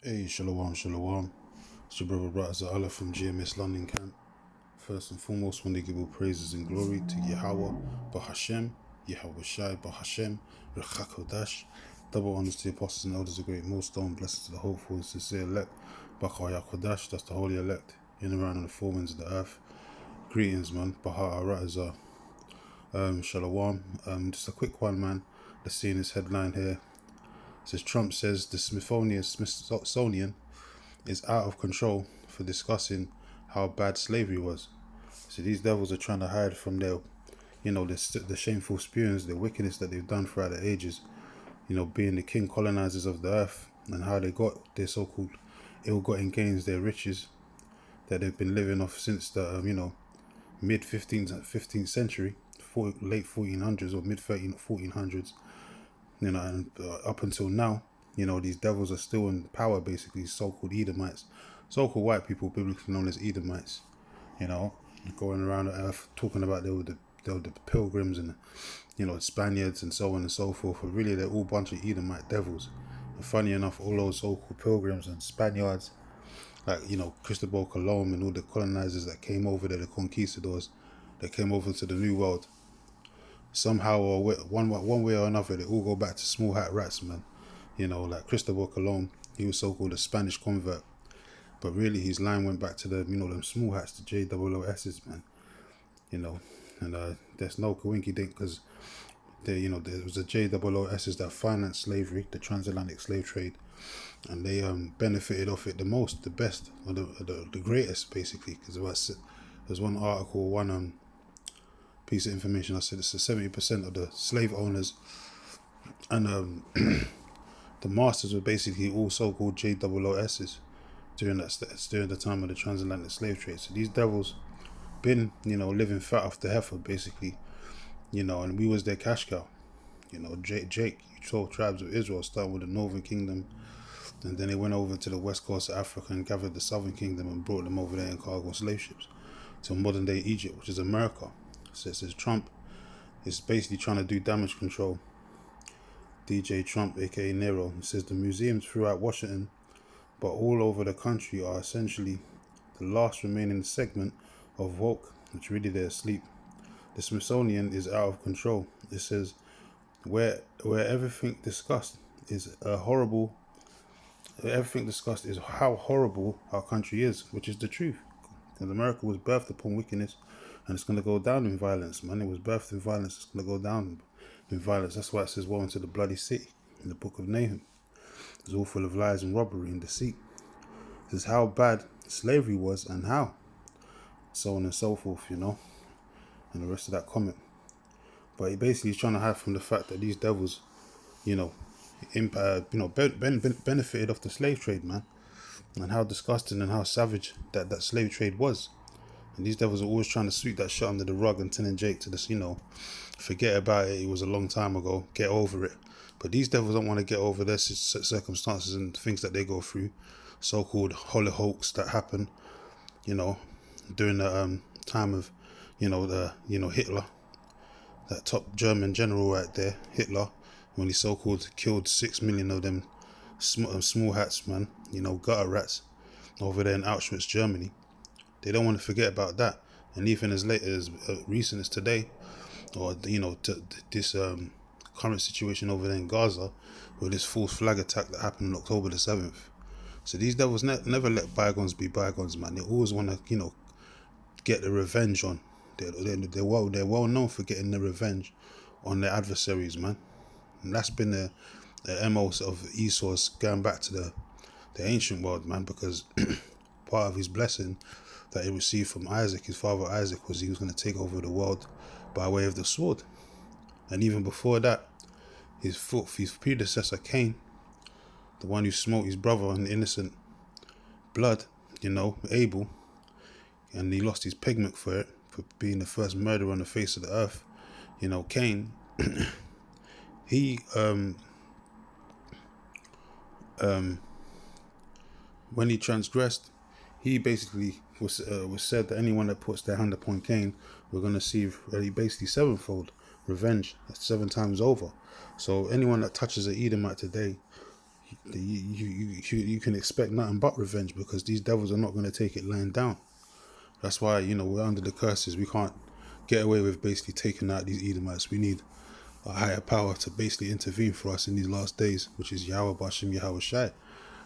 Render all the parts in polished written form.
Hey, shalom, shalom. It's your brother Ratza Allah from GMS London Camp. First and foremost, want to give all praises and glory to Yahweh, Bahashem, Yahweh Shai, Bahashem, Rechakodash. Double honors to the apostles and elders, the great millstone. Blessings to the hopeful and sincere elect, Bachar Yakodash, that's the holy elect, in and around on the four winds of the earth. Greetings, man. Bahar Ratza. Shalom. Just a quick one, man. Let's see in this headline here. It says Trump says the Smithsonian is out of control for discussing how bad slavery was. So these devils are trying to hide from their, the shameful spewings, the wickedness that they've done throughout the ages, being the king colonizers of the earth and how they got their so-called ill-gotten gains, their riches that they've been living off since the, mid 15th century, late 1400s or mid 1400s, and up until now, these devils are still in power, basically, so-called Edomites, so-called white people, biblically known as Edomites, going around the earth talking about they were the pilgrims and, Spaniards and so on and so forth, but really they're all a bunch of Edomite devils. And funny enough, all those so-called pilgrims and Spaniards, like, Cristobal Colon and all the colonizers that came over there, the conquistadors that came over to the New World, somehow or one way or another, they all go back to small hat rats, man. Like Cristobal Colon, he was so-called a Spanish convert, but really his line went back to the, them small hats, the JOOS's, man. And there's no coinky dink because there was the JOOS's that financed slavery, the transatlantic slave trade, and they benefited off it the most, the best, or the greatest, basically. Because there's one article, one piece of information. I said it's 70% of the slave owners and the masters were basically all so-called JOOS's during the time of the transatlantic slave trade. So these devils been living fat off the heifer, basically, and we was their cash cow. Jake, 12 tribes of Israel, starting with the northern kingdom, and then they went over to the west coast of Africa and gathered the southern kingdom and brought them over there in cargo slave ships to modern day Egypt, which is America. So it says Trump is basically trying to do damage control. DJ Trump, aka Nero, says the museums throughout Washington but all over the country are essentially the last remaining segment of woke, which really they're asleep. The Smithsonian is out of control. It says where everything discussed is how horrible our country is, which is the truth. Because America was birthed upon wickedness, and it's going to go down in violence, man. It was birthed in violence, it's going to go down in violence. That's why it says woe unto the bloody city in the book of Nahum. It's all full of lies and robbery and deceit. It says how bad slavery was and how, so on and so forth, and the rest of that comment. But he basically is trying to hide from the fact that these devils, benefited off the slave trade, man, and how disgusting and how savage that slave trade was. And these devils are always trying to sweep that shit under the rug and telling Jake to just, forget about it. It was a long time ago. Get over it. But these devils don't want to get over their circumstances and things that they go through, so-called hollowhawks that happen, during the time of, Hitler, that top German general right there, Hitler, when he so-called killed 6 million of them small hats, man, gutter rats, over there in Auschwitz, Germany. They don't want to forget about that. And even as late as recent as today, or this current situation over there in Gaza, with this false flag attack that happened on October the 7th. So these devils never let bygones be bygones, man. They always want to, get the revenge on. They're well known for getting the revenge on their adversaries, man. And that's been the MO of Esau's going back to the ancient world, man, because part of his blessing that he received from Isaac, his father Isaac, was he was going to take over the world by way of the sword. And even before that, his predecessor Cain, the one who smote his brother in innocent blood, Abel, and he lost his pigment for it, for being the first murderer on the face of the earth. Cain, he when he transgressed, he basically was said that anyone that puts their hand upon Cain, we're going to see basically sevenfold revenge, 7 times over. So anyone that touches an Edomite today, you can expect nothing but revenge, because these devils are not going to take it lying down. That's why, we're under the curses. We can't get away with basically taking out these Edomites. We need a higher power to basically intervene for us in these last days, which is Yahweh Bashim Yahweh Shai.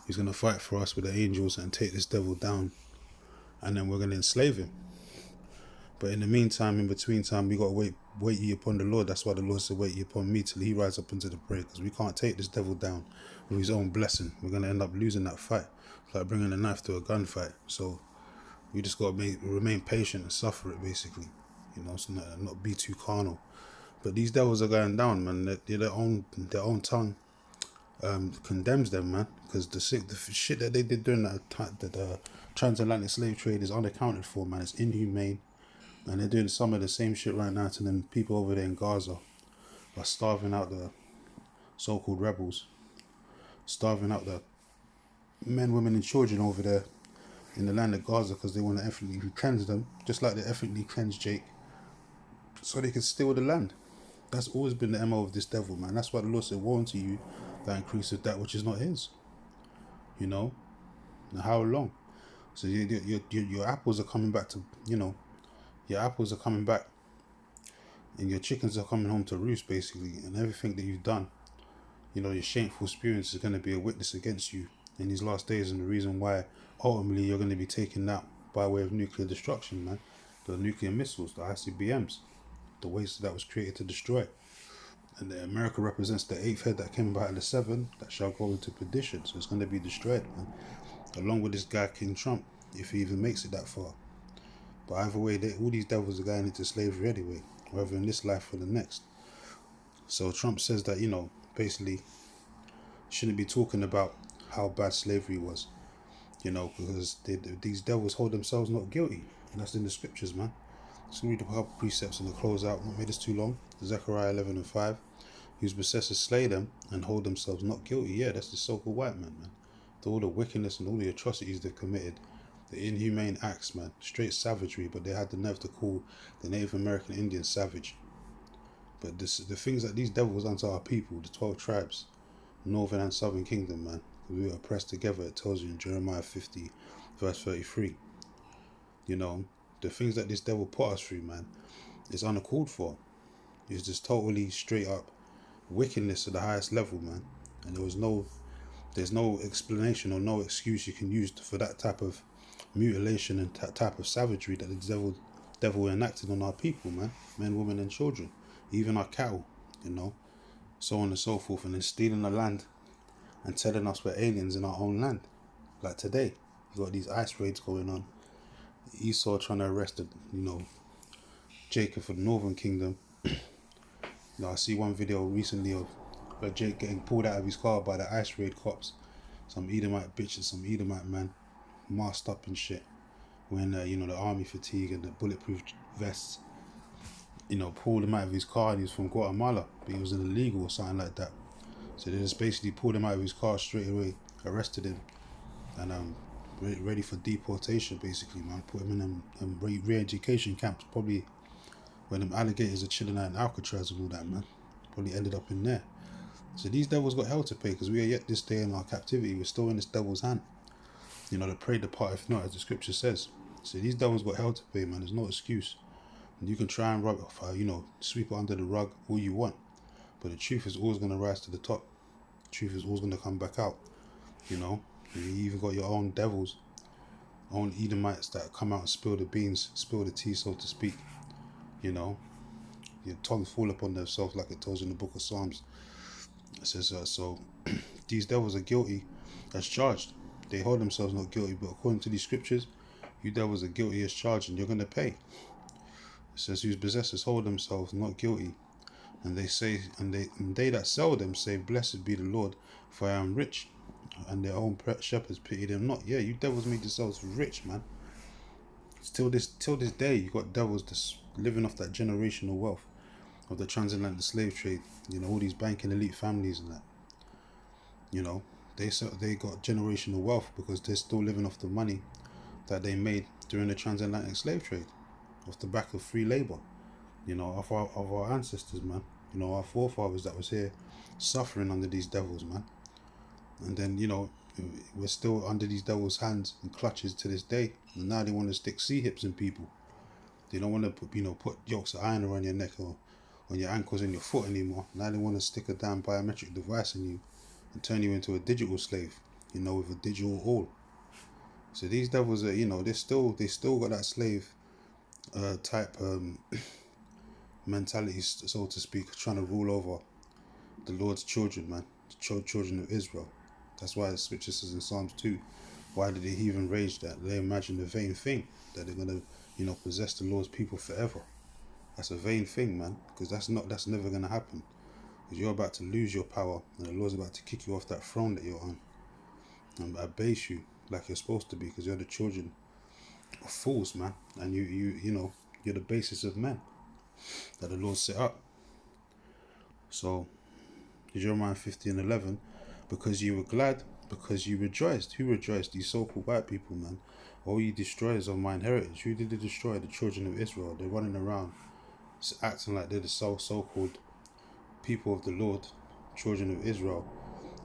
He's going to fight for us with the angels and take this devil down, and then we're going to enslave him. But in the meantime, in between time, we got to wait ye upon the Lord. That's why the Lord said, wait ye upon me till he rise up into the prey, because we can't take this devil down with his own blessing. We're going to end up losing that fight. It's like bringing a knife to a gunfight. So we just got to remain patient and suffer it, basically. So not be too carnal. But these devils are going down, man. Their own tongue condemns them, man. Because the shit that they did during the transatlantic slave trade is unaccounted for, man. It's inhumane. And they're doing some of the same shit right now to them people over there in Gaza, are starving out the so-called rebels, starving out the men, women and children over there in the land of Gaza, because they want to ethnically cleanse them, just like they ethnically cleansed Jake, so they can steal the land. That's always been the MO of this devil, man. That's why the Lord said, woe unto you that increaseth that which is not his. Now how long? So your apples are coming back to, your apples are coming back, and your chickens are coming home to roost, basically. And everything that you've done, your shameful experience is going to be a witness against you in these last days, and the reason why ultimately you're going to be taken out by way of nuclear destruction, man. The nuclear missiles, the ICBMs, the waste that was created to destroy. And America represents the 8th head that came about in the 7th that shall go into perdition. So it's going to be destroyed, man. Along with this guy, King Trump, if he even makes it that far. But either way, all these devils are going into slavery anyway, whether in this life or the next. So Trump says that, basically shouldn't be talking about how bad slavery was, because these devils hold themselves not guilty. And that's in the scriptures, man. Let's read a couple precepts and the close out. Not made this too long. Zechariah 11:5. Whose possessors slay them and hold themselves not guilty. Yeah, that's the so-called white man, man. To all the wickedness and all the atrocities they've committed, the inhumane acts, man, straight savagery, but they had the nerve to call the Native American Indians savage. But the things that these devils done to our people, the 12 tribes, northern and southern kingdom, man, we were oppressed together, it tells you in Jeremiah 50, verse 33. The things that this devil put us through, man, is uncalled for. It's just totally straight up wickedness at the highest level, man. And there's no explanation or no excuse you can use for that type of mutilation and type of savagery that the devil enacted on our people, man. Men, women and children, even our cattle, so on and so forth. And then stealing the land and telling us we're aliens in our own land. Like today, you got these ICE raids going on. Esau trying to arrest Jacob for the Northern Kingdom. I see one video recently of Jake getting pulled out of his car by the ICE raid cops. Some Edomite bitches, some Edomite man, masked up and shit, wearing the army fatigue and the bulletproof vests. Pulled him out of his car, and he was from Guatemala, but he was illegal or something like that. So they just basically pulled him out of his car straight away, arrested him, and ready for deportation, basically, man. Put him in them re-education camps, probably when them alligators are chilling out in Alcatraz and all that, man. Probably ended up in there. So these devils got hell to pay, because we are yet this day in our captivity. We're still in this devil's hand. The prey depart if not, as the scripture says. So these devils got hell to pay, man. There's no excuse. And you can try and sweep it under the rug all you want, but the truth is always going to rise to the top. The truth is always going to come back out. You even got your own devils, own Edomites that come out and spill the beans, spill the tea, so to speak. Your tongues fall upon themselves, like it tells you in the book of Psalms. It says, so these devils are guilty as charged. They hold themselves not guilty, but according to these scriptures, you devils are guilty as charged, and you're going to pay. It says, whose possessors hold themselves not guilty, and they that sell them say, blessed be the Lord, for I am rich, and their own shepherds pity them not. Yeah, you devils made yourselves rich, man. Till this day, you got devils just living off that generational wealth of the transatlantic slave trade. All these banking elite families and that. They got generational wealth because they're still living off the money that they made during the transatlantic slave trade, off the back of free labor. Of our ancestors, man. Our forefathers that was here suffering under these devils, man. And then, we're still under these devils' hands and clutches to this day. And now they want to stick C-hips in people. They don't want to put yokes of iron around your neck or on your ankles and your foot anymore. Now they want to stick a damn biometric device in you and turn you into a digital slave, with a digital all. So these devils are, they still got that slave type mentality, so to speak, trying to rule over the Lord's children, man, the children of Israel. That's why the scripture says in Psalms 2, why did the heathen rage that? They imagine a vain thing, that they're going to, possess the Lord's people forever. That's a vain thing, man, because that's never going to happen. Because you're about to lose your power, and the Lord's about to kick you off that throne that you're on and abase you like you're supposed to be, because you're the children of fools, man, and you're the basis of men that the Lord set up. So Jeremiah 50:11, because you were glad, because you rejoiced. Who rejoiced? These so-called white people, man. All you destroyers of mine heritage. Who did they destroy? The children of Israel. They're running around acting like they're the so-called people of the Lord, children of Israel.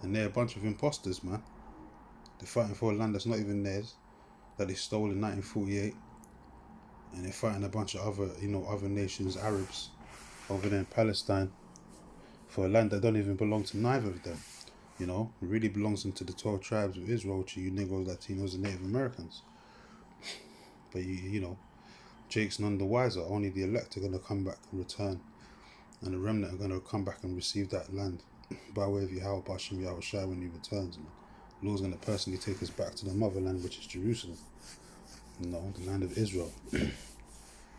And they're a bunch of imposters, man. They're fighting for a land that's not even theirs, that they stole in 1948. And they're fighting a bunch of other nations, Arabs, over there in Palestine, for a land that don't even belong to neither of them. It really belongs into the 12 tribes of Israel, to you Negroes, Latinos, and Native Americans. But Jake's none the wiser. Only the elect are going to come back and return, and the remnant are going to come back and receive that land by way of Yahweh, Bashem, Yahweh Shai, when he returns. And the Lord's going to personally take us back to the motherland, which is Jerusalem, the land of Israel. And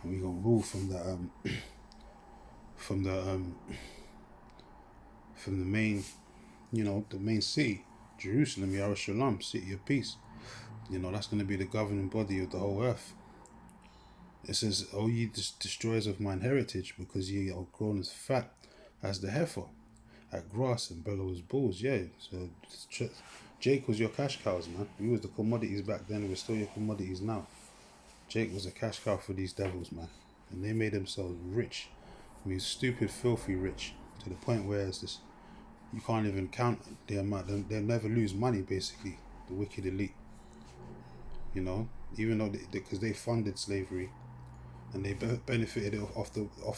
we're going to rule from the main, the main city, Jerusalem, Yerushalayim, city of peace. That's going to be the governing body of the whole earth. It says, "O ye destroyers of mine heritage, because ye are grown as fat as the heifer, at grass and bellow as bulls." Yeah, so Jake was your cash cows, man. We was the commodities back then. We're still your commodities now. Jake was a cash cow for these devils, man, and they made themselves rich. I mean, stupid, filthy rich, to the point where it's just you can't even count the amount. They'll never lose money, basically. The wicked elite, even though because they funded slavery. And they benefited off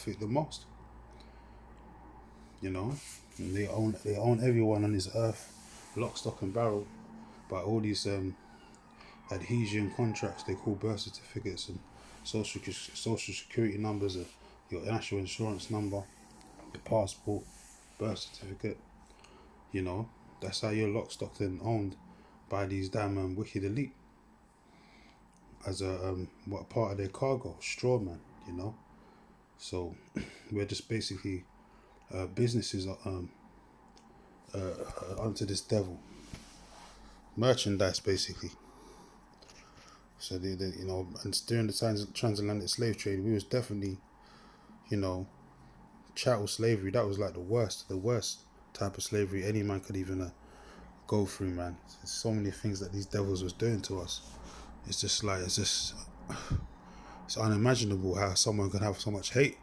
it the most, And they own everyone on this earth, lock, stock, and barrel, by all these adhesion contracts they call birth certificates and social security numbers, your national insurance number, your passport, birth certificate. That's how you're lock, stocked, and owned by these damn wicked elite as a what part of their cargo, straw man. So we're just basically businesses onto this devil, merchandise basically. So and during the transatlantic slave trade, we was definitely, chattel slavery. That was like the worst type of slavery any man could even go through, man. There's so many things that these devils was doing to us. It's unimaginable how someone can have so much hate.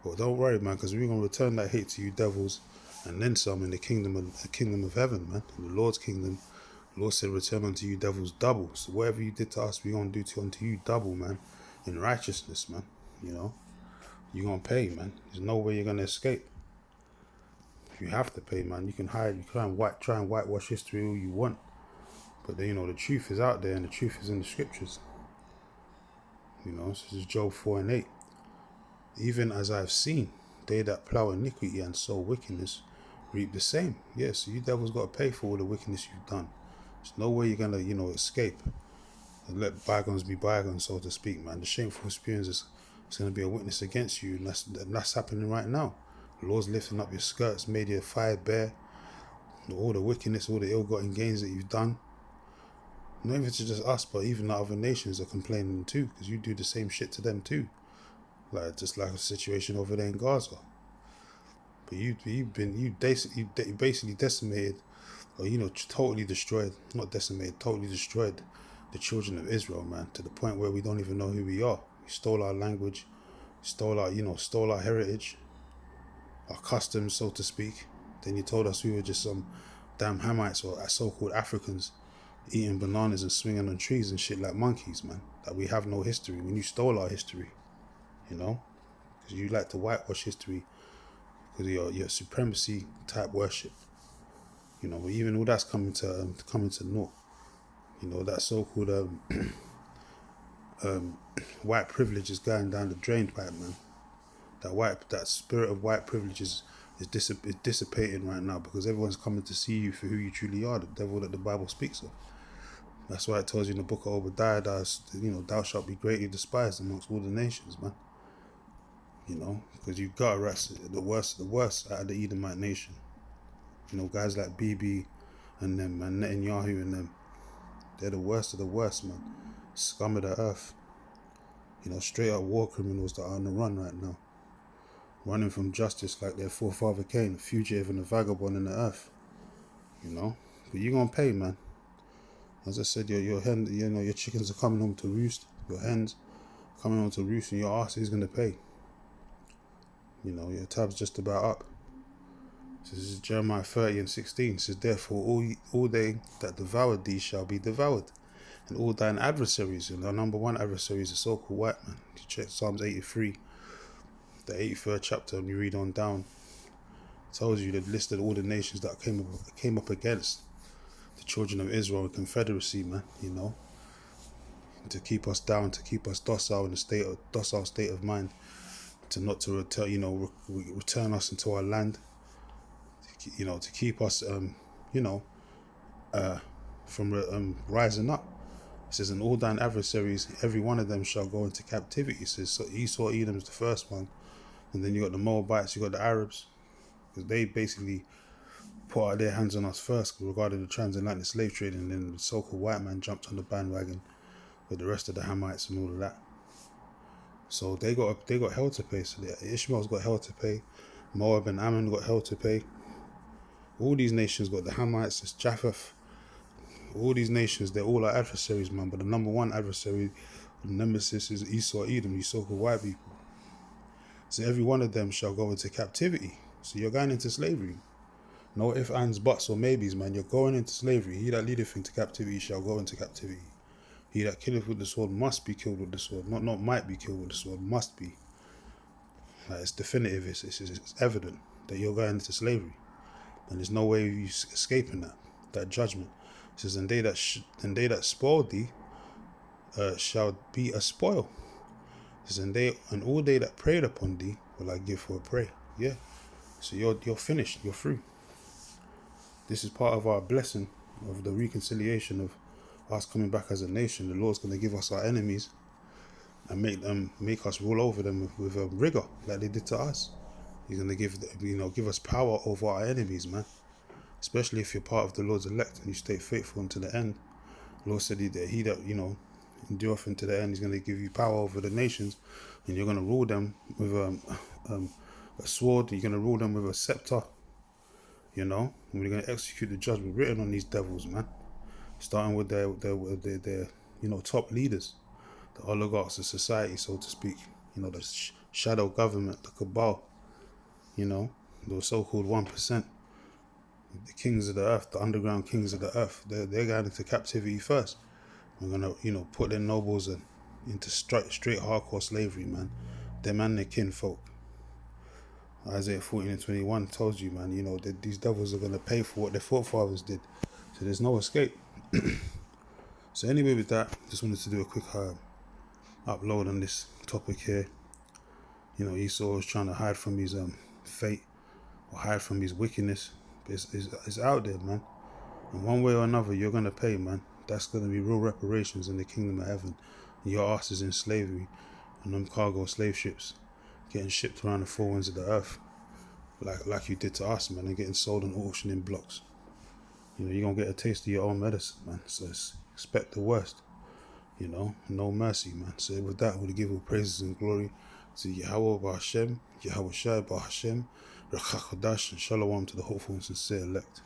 But don't worry, man, because we're gonna return that hate to you devils, and then some in the kingdom of heaven, man, in the Lord's kingdom. The Lord said, "Return unto you devils double." So whatever you did to us, we're gonna do unto you double, man, in righteousness, man. You're gonna pay, man. There's no way you're gonna escape. You have to pay, man. You can hide, you try and whitewash history all you want, but the truth is out there, and the truth is in the scriptures. This is Job 4:8. Even as I've seen, they that plow iniquity and sow wickedness reap the same. Yes, you devils got to pay for all the wickedness you've done. There's no way you're gonna, escape and let bygones be bygones, so to speak, man. The shameful experience is going to be a witness against you, and that's happening right now. The Lord's lifting up your skirts, made you a fire bear. All the wickedness, all the ill-gotten gains that you've done. Not even to just us, but even the other nations are complaining too, because you do the same shit to them too. Just like a situation over there in Gaza. But you basically decimated, or totally destroyed, not decimated, totally destroyed the children of Israel, man, to the point where we don't even know who we are. You stole our language, stole our heritage, our customs, so to speak. Then you told us we were just some damn Hamites or so-called Africans eating bananas and swinging on trees and shit like monkeys, man. That we have no history when you stole our history, you know? Because you like to whitewash history because of your supremacy type worship, you know. But even all that's coming to naught, you know. That so-called white privilege is going down the drain pipe, man. That spirit of white privilege is dissipating right now because everyone's coming to see you for who you truly are, the devil that the Bible speaks of. That's why it tells you in the book of Obadiah that, you know, thou shalt be greatly despised amongst all the nations, man. You know, because you've got to arrest the worst of the worst out of the Edomite nation. You know, guys like Bibi and them, and Netanyahu and them, they're the worst of the worst, man. Scum of the earth. You know, straight up war criminals that are on the run right now. Running from justice like their forefather Cain, a fugitive and a vagabond in the earth. You know? But you're gonna pay, man. As I said, your hen, you know, your chickens are coming home to roost. Your hens coming home to roost, and your ass is gonna pay. You know, your tab's just about up. So this is Jeremiah 30:16. It says, therefore all they that devoured thee shall be devoured, and all thine adversaries, and our number one adversary is the so-called white man. You check Psalms 83, the 83rd chapter, and you read on down. It tells you they've listed all the nations that came up against the children of Israel in confederacy, man. You know, to keep us down, to keep us docile in a docile state of mind, to not to return, you know, return us into our land. You know, to keep us, from rising up. It says, and all thine adversaries, every one of them shall go into captivity. It says, so Esau, Edom is the first one. And then you got the Moabites, you got the Arabs. Because they basically put out their hands on us first regarding the transatlantic slave trade. And then the so-called white man jumped on the bandwagon with the rest of the Hamites and all of that. So they got hell to pay. So Ishmael's got hell to pay. Moab and Ammon got hell to pay. All these nations got the Hamites, it's Japheth. All these nations, they're all our adversaries, man. But the number one adversary, the nemesis, is Esau, Edom, these so-called white people. So every one of them shall go into captivity. So you're going into slavery. No ifs, ands, buts, or maybes, man. You're going into slavery. He that leadeth into captivity shall go into captivity. He that killeth with the sword must be killed with the sword. Not might be killed with the sword, must be. Like, it's definitive. It's evident that you're going into slavery. And there's no way of you escaping that judgment. It says, and they that spoiled thee shall be a spoil. It says, and all they that preyed upon thee will I give for a prey. Yeah. So you're finished. You're through. This is part of our blessing of the reconciliation of us coming back as a nation. The Lord's going to give us our enemies and make us rule over them with a rigor like they did to us. He's going to give us power over our enemies, man. Especially if you're part of the Lord's elect and you stay faithful unto the end. The Lord said he that, you know, endureth unto the end, he's going to give you power over the nations, and you're going to rule them with a sword. You're going to rule them with a scepter, you know, and we're going to execute the judgment written on these devils, man. Starting with their you know, top leaders, the oligarchs of society, so to speak. You know, the shadow government, the cabal. You know, those so-called 1%. The kings of the earth, the underground kings of the earth, they're going into captivity first. We're gonna, you know, put their nobles into straight hardcore slavery, man. Them and their kinfolk. Isaiah 14:21 tells you, man, you know, that these devils are gonna pay for what their forefathers did. So there's no escape. So anyway, with that, just wanted to do a quick upload on this topic here. You know, Esau is trying to hide from his fate or hide from his wickedness. It's out there, man. And one way or another, you're going to pay, man. That's going to be real reparations in the kingdom of heaven. And your ass is in slavery and them cargo slave ships getting shipped around the four winds of the earth like you did to us, man, and getting sold on auction in blocks. You know, you're going to get a taste of your own medicine, man. So expect the worst. You know, no mercy, man. So with that, we'll give all praises and glory to Yahweh B'Hashem, Yahweh Shai B'Hashem, Rachach Kodash, and Shalom to the hopeful and sincere elect.